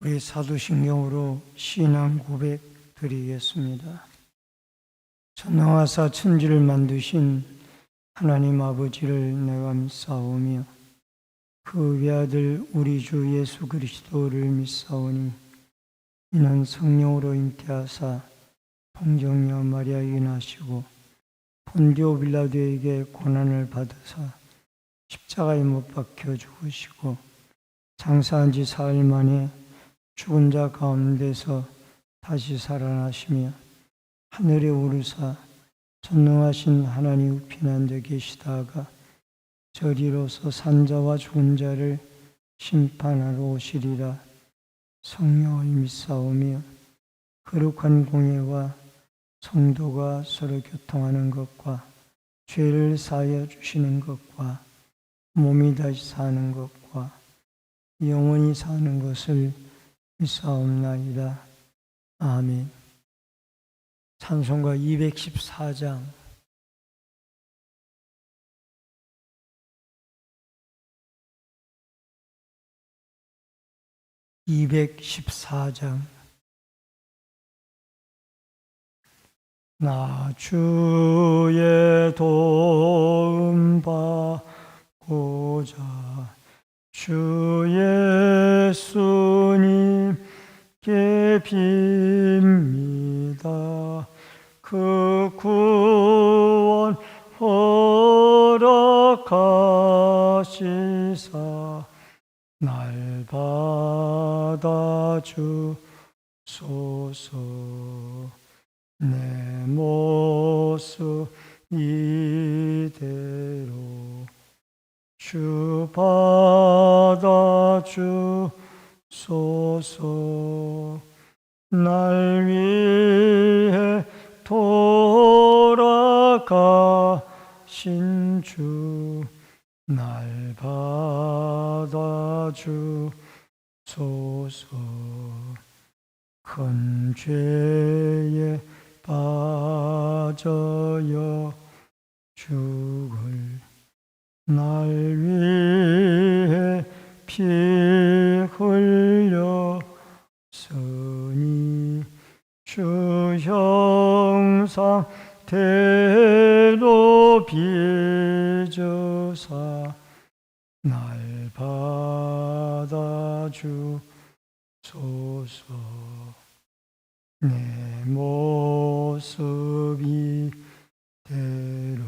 우리 사도신경으로 신앙 고백 드리겠습니다. 전능하사 천지를 만드신 하나님 아버지를 내가 믿사오며 그 외아들 우리 주 예수 그리스도를 믿사오니 이는 성령으로 잉태하사 동정녀 마리아에게 나시고 본디오 빌라도에게 고난을 받으사 십자가에 못 박혀 죽으시고 장사한 지 사흘 만에 죽은 자 가운데서 다시 살아나시며 하늘에 오르사 전능하신 하나님 우편에 앉아 계시다가 저리로서 산자와 죽은 자를 심판하러 오시리라. 성령을 믿사오며 거룩한 공예와 성도가 서로 교통하는 것과 죄를 사하여 주시는 것과 몸이 다시 사는 것과 영원히 사는 것을 믿사옵나이다. 아멘. 찬송가 214장. 나 주의 도움 받고자 주 예수님께 빕니다. 그 구원 허락하시사 날 받아주소서. 내 모습 이대로 주 받아주소서. 날 위해 돌아가신 주 날 받아주소서. 큰 죄에 빠져여 죽을 날 위해 피 흘렸으니 주 형상대로 빚으사 날 받아주소서. 내 모습 이대로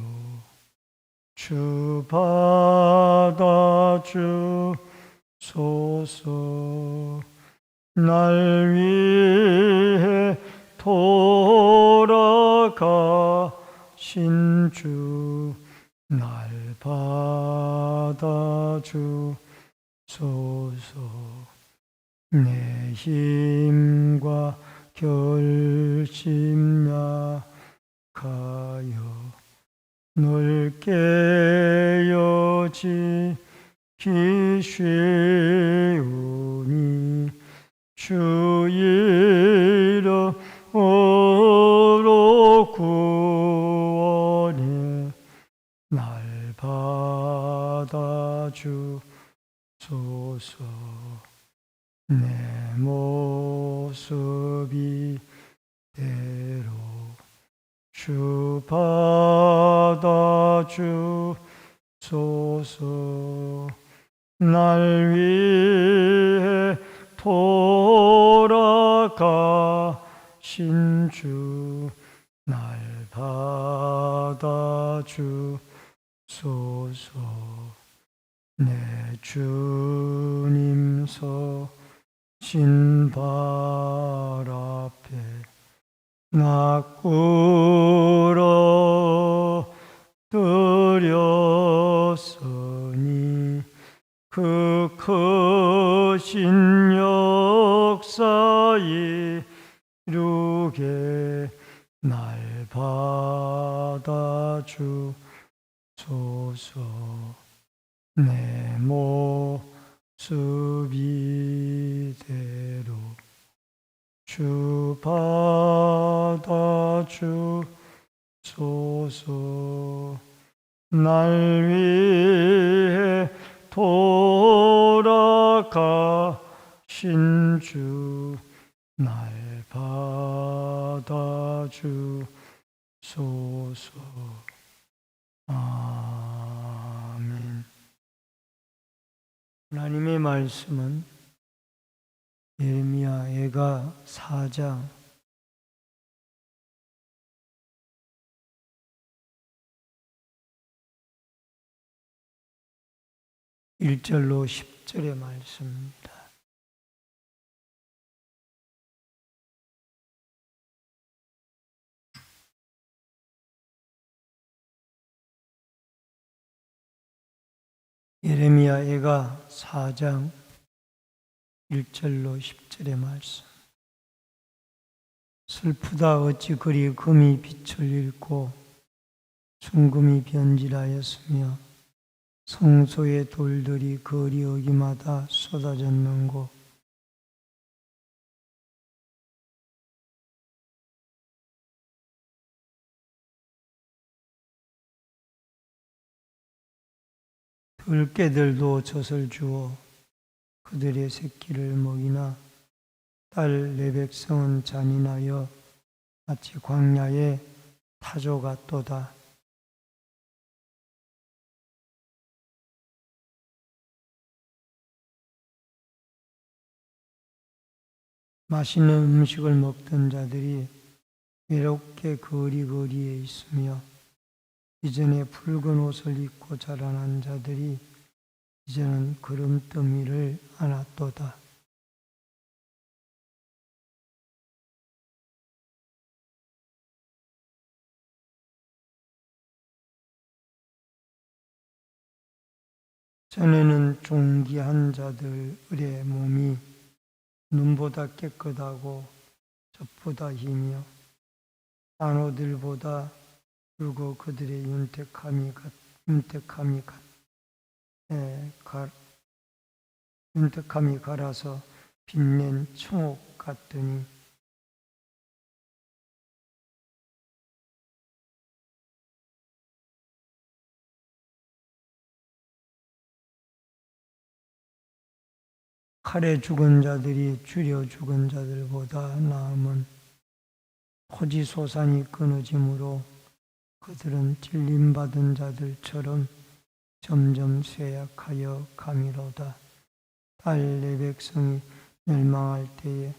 주 받아주소서. 날 위해 돌아가신 주 날 받아주소서. 내 힘과 결심 약하여 널 깨어지기 쉬우니 주 이름으로 구원해 날 받아주소서. 내 모습 이대로 주 받아주소서. 날 위해 돌아가신 주 날 받아주소서. 내 주님 서신 발 앞에 나 꿇어 드렸으니 그 크신 역사 이루게 날 받아주소서. 내 모습 이대로 주 받아주소서. 날 위해 돌아가신 신주 날 받아주소서. 아멘. 하나님의 말씀은 예레미야 애가 4장 1절로 10절의 말씀입니다. 예레미야 애가 4장 1절로 10절의 말씀. 슬프다 어찌 그리 금이 빛을 잃고 순금이 변질하였으며 성소의 돌들이 거리 어기마다 쏟아졌는고. 들깨들도 젖을 주어 그들의 새끼를 먹이나 딸 내 백성은 잔인하여 마치 광야의 타조 같도다. 맛있는 음식을 먹던 자들이 외롭게 거리거리에 있으며 이전에 붉은 옷을 입고 자라난 자들이 이제는 그름더미를 안았도다. 전에는 존귀한 자들의 몸이 눈보다 깨끗하고 젖보다 희며 단호들보다 붉고 그들의 윤택함이 갈아서 빛낸 청옥 같더니 칼에 죽은 자들이 줄여 죽은 자들보다 나음은 토지소산이 끊어지므로 그들은 찔림받은 자들처럼 점점 쇠약하여 가미로다. 딸 내 백성이 멸망할 때에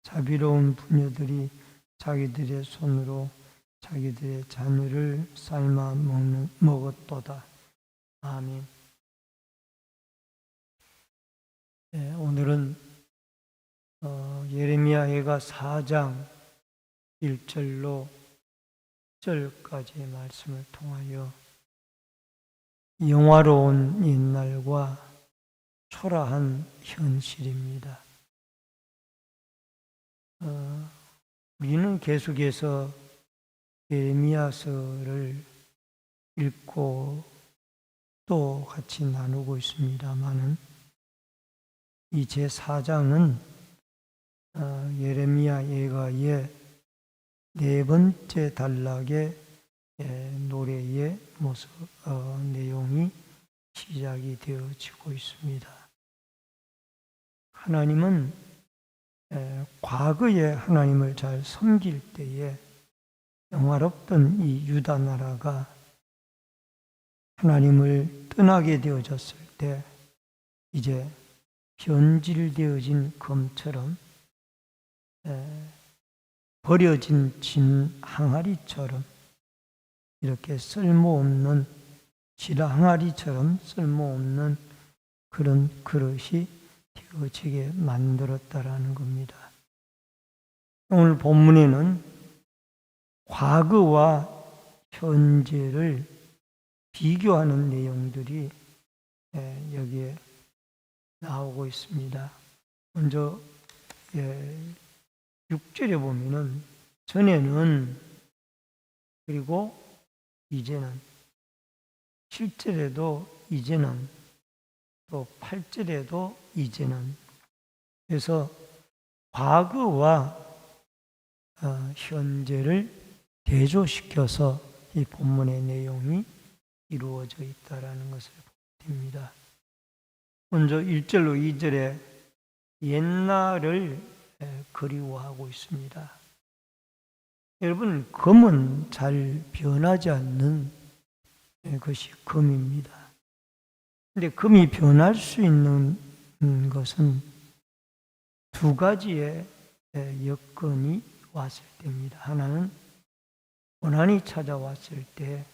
자비로운 부녀들이 자기들의 손으로 자기들의 자녀를 삶아 먹었도다. 아멘. 네, 오늘은 예레미야 애가 4장 1절로 10절까지의 말씀을 통하여 영화로운 옛날과 초라한 현실입니다. 우리는 계속해서 예레미야서를 읽고 또 같이 나누고 있습니다마는 이 제4장은 예레미야 예가의 네 번째 단락의 노래의 내용이 시작이 되어지고 있습니다. 하나님은 과거에 하나님을 잘 섬길 때에 영화롭던 이 유다 나라가 하나님을 떠나게 되어졌을 때 이제 변질되어진 검처럼 버려진 진 항아리처럼 이렇게 쓸모없는 질 항아리처럼 쓸모없는 그런 그릇이 되어지게 만들었다라는 겁니다. 오늘 본문에는 과거와 현재를 비교하는 내용들이 여기에 나오고 있습니다. 먼저 6절에 보면은 전에는 그리고 이제는 7절에도 이제는 또 8절에도 이제는 그래서 과거와 현재를 대조시켜서 이 본문의 내용이 이루어져 있다라는 것을 보게 됩니다. 먼저 1절로 2절에 옛날을 그리워하고 있습니다. 여러분, 금은 잘 변하지 않는 것이 금입니다. 근데 금이 변할 수 있는 것은 두 가지의 여건이 왔을 때입니다. 하나는 고난이 찾아왔을 때,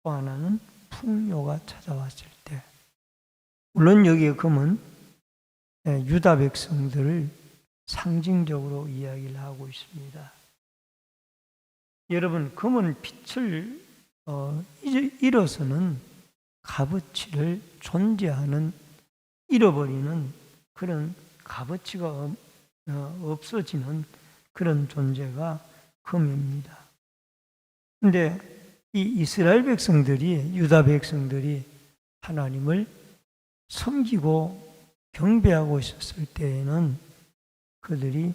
또 하나는 풍요가 찾아왔을 때. 물론 여기에 금은 유다 백성들을 상징적으로 이야기를 하고 있습니다. 여러분, 금은 빛을 잃어서는 값어치를 존재하는, 잃어버리는 그런 값어치가 없어지는 그런 존재가 금입니다. 근데 이 이스라엘 백성들이, 유다 백성들이 하나님을 섬기고 경배하고 있었을 때에는 그들이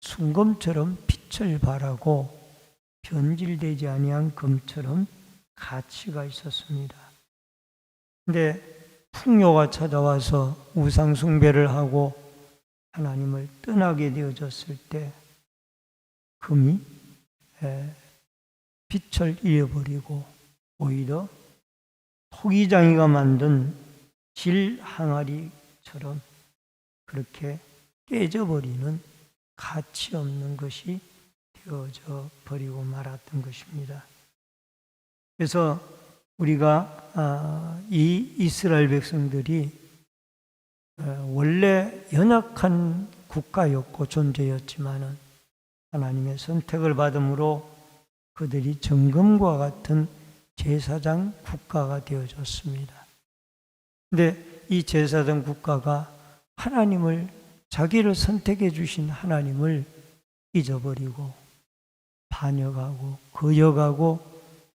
순금처럼 빛을 발하고 변질되지 아니한 금처럼 가치가 있었습니다. 근데 풍요가 찾아와서 우상 숭배를 하고 하나님을 떠나게 되어졌을 때 금이 빛을 잃어버리고 오히려 토기장이가 만든 질 항아리처럼 그렇게 깨져버리는 가치 없는 것이 되어져 버리고 말았던 것입니다. 그래서 우리가 이 이스라엘 백성들이 원래 연약한 국가였고 존재였지만은 하나님의 선택을 받음으로 그들이 정금과 같은 제사장 국가가 되어졌습니다. 근데 이 제사장 국가가 하나님을, 자기를 선택해 주신 하나님을 잊어버리고 반역하고 거역하고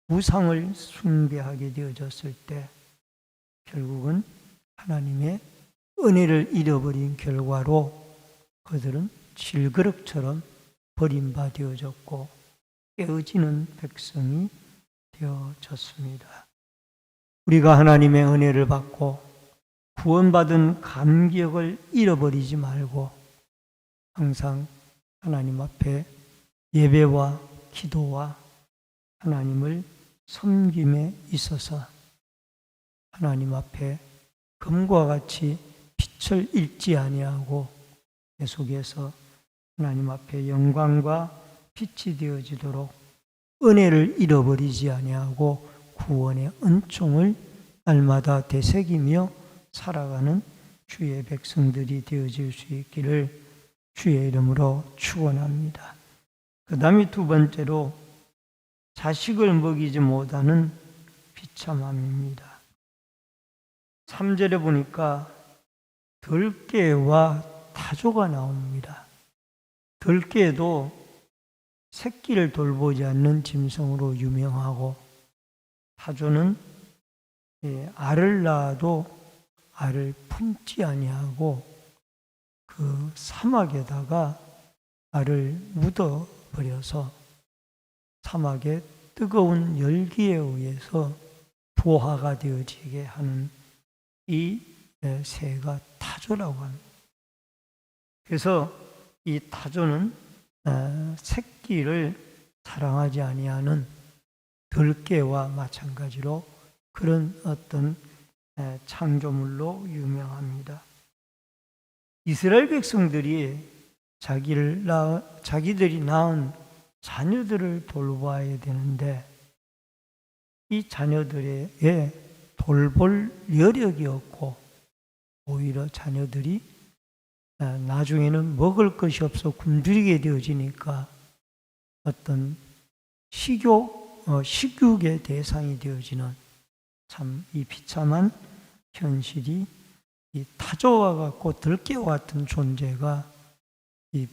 우상을 숭배하게 되어졌을 때 결국은 하나님의 은혜를 잃어버린 결과로 그들은 질그릇처럼 버림받아졌고 깨어지는 백성이 되어졌습니다. 우리가 하나님의 은혜를 받고 구원받은 감격을 잃어버리지 말고 항상 하나님 앞에 예배와 기도와 하나님을 섬김에 있어서 하나님 앞에 금과 같이 빛을 잃지 아니하고 계속해서 하나님 앞에 영광과 빛이 되어지도록 은혜를 잃어버리지 아니하고 구원의 은총을 날마다 되새기며 살아가는 주의 백성들이 되어질 수 있기를 주의 이름으로 축원합니다. 그 다음에 두 번째로 자식을 먹이지 못하는 비참함입니다. 3절에 보니까 들깨와 타조가 나옵니다. 들깨도 새끼를 돌보지 않는 짐승으로 유명하고 타조는 알을 낳아도 알을 품지 아니하고 그 사막에다가 알을 묻어버려서 사막의 뜨거운 열기에 의해서 부화가 되어지게 하는 이 새가 타조라고 합니다. 그래서 이 타조는 새끼를 사랑하지 아니하는 들깨와 마찬가지로 그런 어떤 창조물로 유명합니다. 이스라엘 백성들이 자기들이 낳은 자녀들을 돌봐야 되는데 이 자녀들에게 돌볼 여력이 없고 오히려 자녀들이 나중에는 먹을 것이 없어 굶주리게 되어지니까 어떤 식욕의 대상이 되어지는 참 이 비참한 현실이 이 타조와 같고 들깨와 같은 존재가 이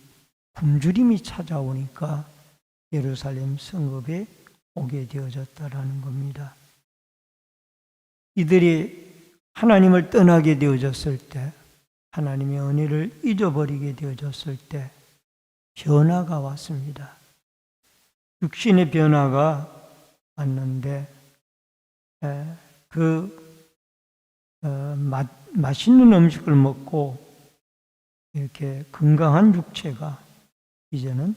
굶주림이 찾아오니까 예루살렘 성읍에 오게 되어졌다라는 겁니다. 이들이 하나님을 떠나게 되어졌을 때, 하나님의 은혜를 잊어버리게 되어졌을 때 변화가 왔습니다. 육신의 변화가 왔는데 그 맛있는 음식을 먹고 이렇게 건강한 육체가 이제는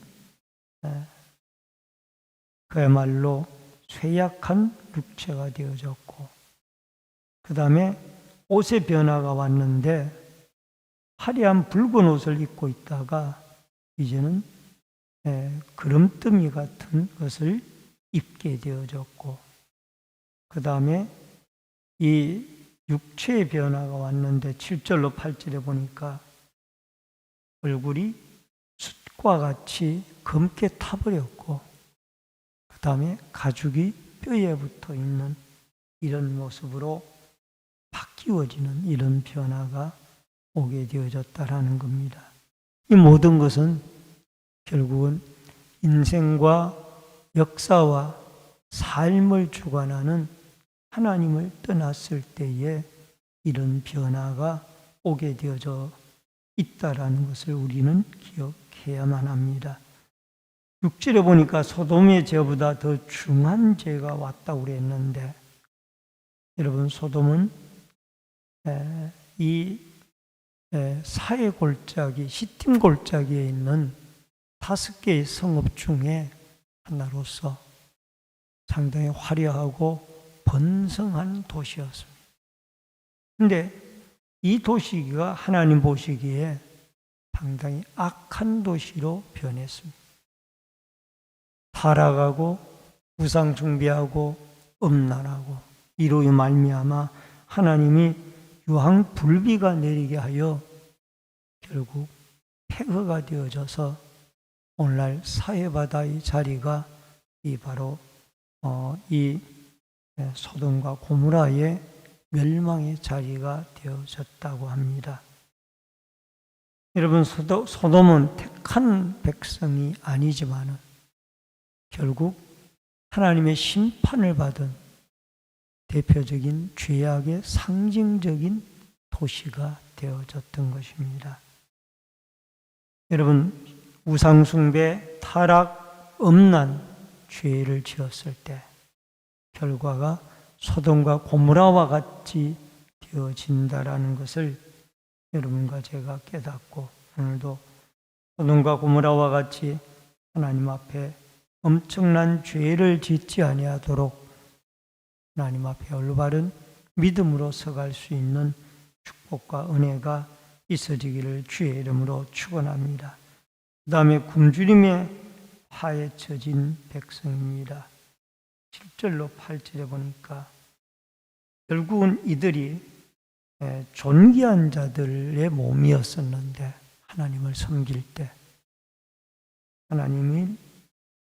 그야말로 쇠약한 육체가 되어졌고, 그 다음에 옷의 변화가 왔는데 화려한 붉은 옷을 입고 있다가 이제는 그름더미 같은 것을 입게 되어졌고, 그 다음에 이 육체의 변화가 왔는데 7절로 8절에 보니까 얼굴이 숯과 같이 검게 타버렸고, 그 다음에 가죽이 뼈에 붙어 있는 이런 모습으로 바뀌어지는 이런 변화가 오게 되어졌다라는 겁니다. 이 모든 것은 결국은 인생과 역사와 삶을 주관하는 하나님을 떠났을 때에 이런 변화가 오게 되어져 있다라는 것을 우리는 기억해야만 합니다. 6절에 보니까 소돔의 죄보다 더 중한 죄가 왔다고 그랬는데, 여러분, 소돔은 이 사해 골짜기, 시팀 골짜기에 있는 5개의 성읍 중에 하나로서 상당히 화려하고 번성한 도시였습니다. 그런데 이 도시가 하나님 보시기에 상당히 악한 도시로 변했습니다. 타락하고 우상 숭배하고 음란하고, 이로 말미암아 하나님이 유황 불비가 내리게 하여 결국 폐허가 되어져서 오늘날 사해바다의 자리가 이 바로 이 소돔과 고모라의 멸망의 자리가 되어졌다고 합니다. 여러분, 소돔은 택한 백성이 아니지만은 결국 하나님의 심판을 받은 대표적인 죄악의 상징적인 도시가 되어졌던 것입니다. 여러분, 우상숭배, 타락, 음란, 죄를 지었을 때 결과가 소돔과 고모라와 같이 되어진다라는 것을 여러분과 제가 깨닫고, 오늘도 소돔과 고모라와 같이 하나님 앞에 엄청난 죄를 짓지 아니하도록 하나님 앞에 올바른 믿음으로 서갈 수 있는 축복과 은혜가 있어지기를 주의 이름으로 축원합니다. 그 다음에 굶주림에 파헤쳐진 백성입니다. 7절로 8절에 보니까 결국은 이들이 존귀한 자들의 몸이었었는데, 하나님을 섬길 때, 하나님이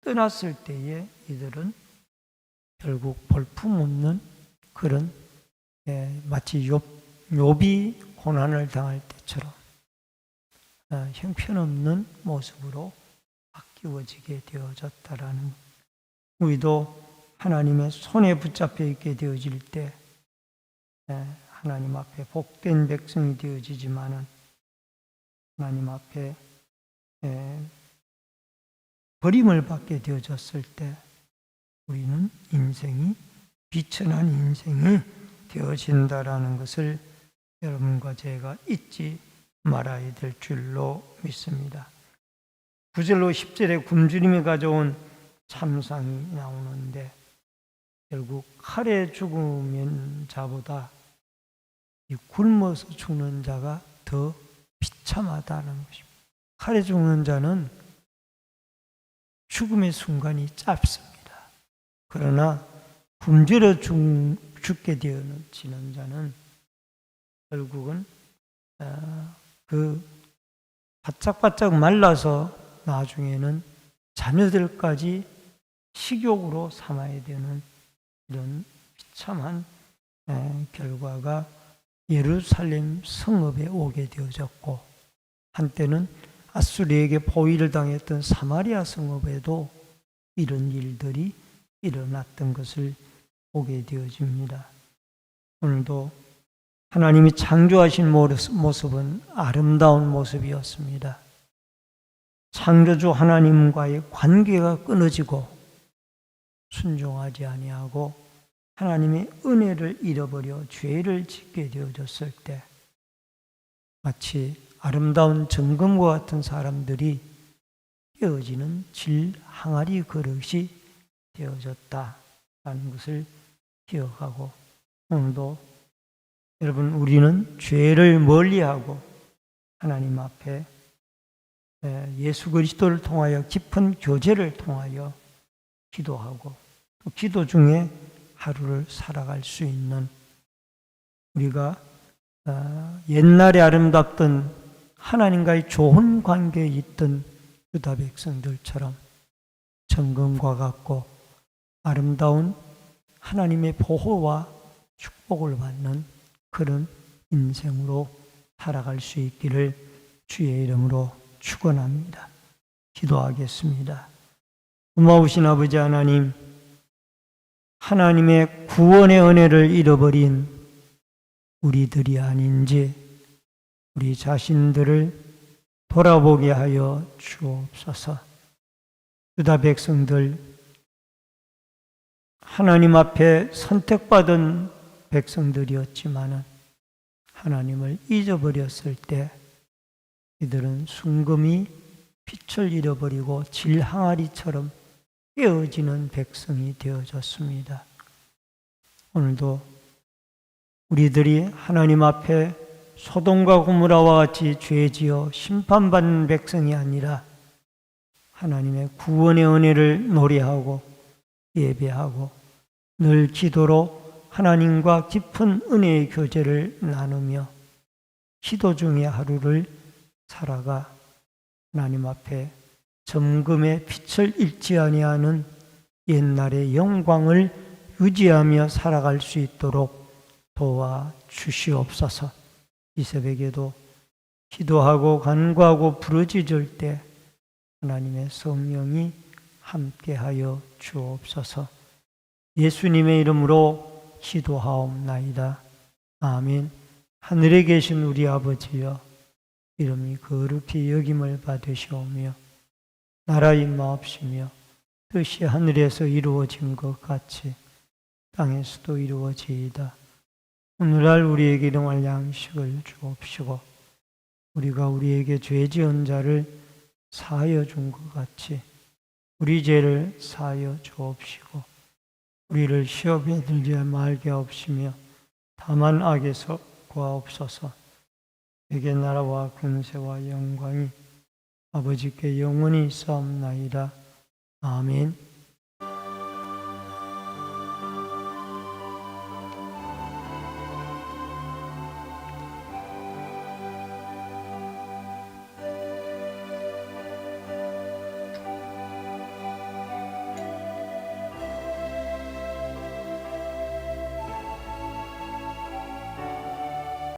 떠났을 때에 이들은 결국 볼품없는 그런 마치 욥이 고난을 당할 때처럼 형편없는 모습으로 바뀌어지게 되어졌다라는, 우리도 하나님의 손에 붙잡혀 있게 되어질 때 하나님 앞에 복된 백성이 되어지지만은 하나님 앞에 버림을 받게 되어졌을 때 우리는 인생이 비천한 인생이 되어진다라는 것을 여러분과 제가 잊지 말아야 될 줄로 믿습니다. 9절로 10절에 굶주림이 가져온 참상이 나오는데, 결국 칼에 죽으면 자보다 이 굶어서 죽는 자가 더 비참하다는 것입니다. 칼에 죽는 자는 죽음의 순간이 짧습니다. 그러나 굶주려 죽게 되어지는 자는 결국은 그 바짝바짝 말라서 나중에는 자녀들까지 식욕으로 삼아야 되는 이런 비참한 결과가 예루살렘 성읍에 오게 되어졌고, 한때는 아수리에게 포위를 당했던 사마리아 성읍에도 이런 일들이 일어났던 것을 보게 되어집니다. 오늘도 하나님이 창조하신 모습은 아름다운 모습이었습니다. 창조주 하나님과의 관계가 끊어지고 순종하지 아니하고 하나님의 은혜를 잃어버려 죄를 짓게 되어졌을 때 마치 아름다운 정금과 같은 사람들이 깨어지는 질 항아리 그릇이 되어졌다라는 것을 기억하고, 오늘도 여러분, 우리는 죄를 멀리하고 하나님 앞에 예수 그리스도를 통하여 깊은 교제를 통하여 기도하고, 또 기도 중에 하루를 살아갈 수 있는, 우리가 옛날에 아름답던 하나님과의 좋은 관계에 있던 유다 백성들처럼 정금과 같고 아름다운 하나님의 보호와 축복을 받는 그런 인생으로 살아갈 수 있기를 주의 이름으로 축원합니다. 기도하겠습니다. 고마우신 아버지 하나님, 하나님의 구원의 은혜를 잃어버린 우리들이 아닌지 우리 자신들을 돌아보게 하여 주옵소서. 유다 백성들, 하나님 앞에 선택받은 백성들이었지만은 하나님을 잊어버렸을 때 이들은 순금이 빛을 잃어버리고 질 항아리처럼 깨어지는 백성이 되어졌습니다. 오늘도 우리들이 하나님 앞에 소돔과 고모라와 같이 죄지어 심판받는 백성이 아니라 하나님의 구원의 은혜를 노래하고 예배하고 늘 기도로 하나님과 깊은 은혜의 교제를 나누며 기도 중의 하루를 살아가 하나님 앞에 점금의 빛을 잃지 아니하는 옛날의 영광을 유지하며 살아갈 수 있도록 도와 주시옵소서. 이 새벽에도 기도하고 간구하고 부르짖을 때 하나님의 성령이 함께하여 주옵소서. 예수님의 이름으로 기도하옵나이다. 아멘. 하늘에 계신 우리 아버지여, 이름이 거룩히 여김을 받으시오며 나라의 마옵시며 뜻이 하늘에서 이루어진 것 같이 땅에서도 이루어지이다. 오늘날 우리에게 일용할 양식을 주옵시고 우리가 우리에게 죄 지은 자를 사하여 준 것 같이 우리 죄를 사하여 주옵시고 우리를 시험에 들지 말게 하옵시며 다만 악에서 구하옵소서. 내게 나라와 권세와 영광이 아버지께 영원히 있사옵나이다. 아멘.